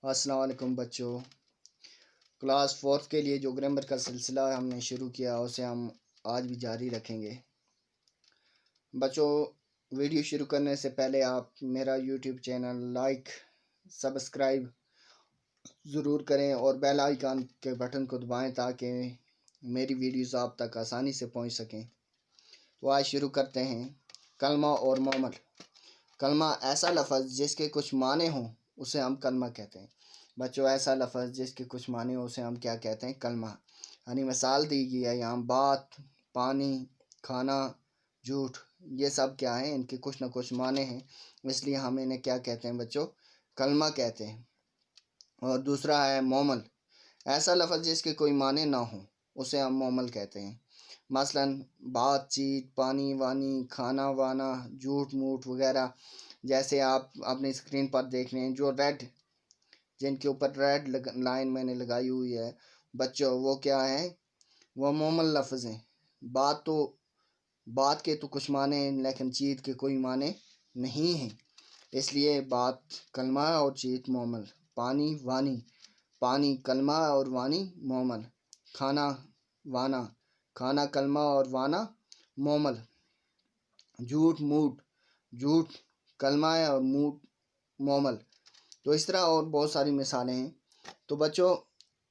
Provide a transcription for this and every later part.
السلام علیکم بچوں، کلاس فورتھ کے لیے جو گرامر کا سلسلہ ہم نے شروع کیا اسے ہم آج بھی جاری رکھیں گے۔ بچوں، ویڈیو شروع کرنے سے پہلے آپ میرا یوٹیوب چینل لائک سبسکرائب ضرور کریں اور بیل آئیکن کے بٹن کو دبائیں تاکہ میری ویڈیوز آپ تک آسانی سے پہنچ سکیں۔ تو آج شروع کرتے ہیں۔ کلمہ اور مومل۔ کلمہ ایسا لفظ جس کے کچھ معنی ہوں اسے ہم کلمہ کہتے ہیں۔ بچوں، ایسا لفظ جس کے کچھ معنی ہو اسے ہم کیا کہتے ہیں؟ کلمہ۔ یعنی مثال دی گئی ہے یہاں بات، پانی، کھانا، جھوٹ، یہ سب کیا ہیں؟ ان کے کچھ نہ کچھ معنی ہیں، اس لیے ہم انہیں کیا کہتے ہیں بچوں؟ کلمہ کہتے ہیں۔ اور دوسرا ہے مومل۔ ایسا لفظ جس کے کوئی معنی نہ ہوں اسے ہم مومل کہتے ہیں۔ مثلاً بات چیت، پانی وانی، کھانا وانا، جھوٹ موٹ وغیرہ، جیسے آپ اپنی اسکرین پر دیکھ رہے ہیں جو جن کے اوپر ریڈ لائن میں نے لگائی ہوئی ہے بچوں، وہ کیا ہیں؟ وہ مومل لفظ ہیں۔ بات کے تو کچھ معنی ہیں لیکن چیت کے کوئی معنی نہیں ہیں، اس لیے بات کلمہ اور چیت مومل۔ پانی وانی، پانی کلمہ اور وانی مومل۔ کھانا وانا، کھانا کلمہ اور وانا مومل۔ جھوٹ موٹ، جھوٹ کلمہ ہے اور موٹ مومل۔ تو اس طرح اور بہت ساری مثالیں ہیں۔ تو بچوں،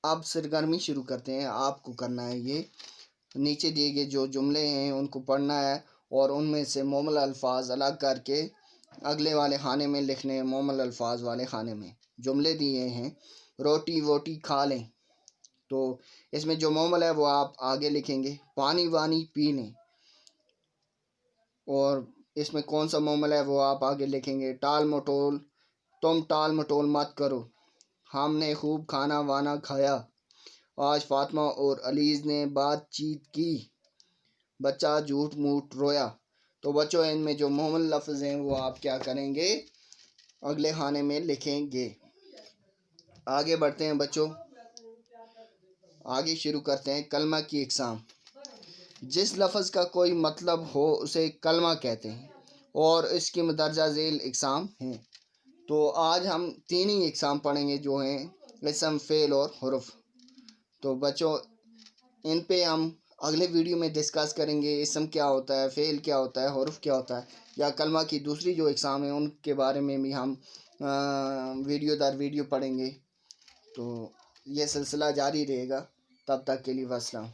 اب سرگرمی شروع کرتے ہیں۔ آپ کو کرنا ہے یہ نیچے دیے گئے جو جملے ہیں ان کو پڑھنا ہے اور ان میں سے مومل الفاظ الگ کر کے اگلے والے خانے میں لکھنے ہیں۔ مومل الفاظ والے خانے میں جملے دیے ہیں، روٹی ووٹی کھا لیں، تو اس میں جو مومل ہے وہ آپ آگے لکھیں گے۔ پانی وانی پی لیں، اور اس میں کون سا مومل ہے وہ آپ آگے لکھیں گے۔ ٹال مٹول، تم ٹال مٹول مت کرو۔ ہم نے خوب کھانا وانا کھایا۔ آج فاطمہ اور علیز نے بات چیت کی۔ بچہ جھوٹ موٹ رویا۔ تو بچوں، ان میں جو مومل لفظ ہیں وہ آپ کیا کریں گے؟ اگلے خانے میں لکھیں گے۔ آگے بڑھتے ہیں بچوں، آگے شروع کرتے ہیں۔ کلمہ کی اقسام۔ جس لفظ کا کوئی مطلب ہو اسے کلمہ کہتے ہیں اور اس کی مندرجہ ذیل اقسام ہیں۔ تو آج ہم تین ہی اقسام پڑھیں گے جو ہیں اسم، فعل اور حرف۔ تو بچوں، ان پہ ہم اگلے ویڈیو میں ڈسکس کریں گے، اسم کیا ہوتا ہے، فعل کیا ہوتا ہے، حرف کیا ہوتا ہے، یا کلمہ کی دوسری جو اقسام ہیں ان کے بارے میں بھی ہم ویڈیو در ویڈیو پڑھیں گے۔ تو یہ سلسلہ جاری رہے گا، تب تک کے لیے والسلام۔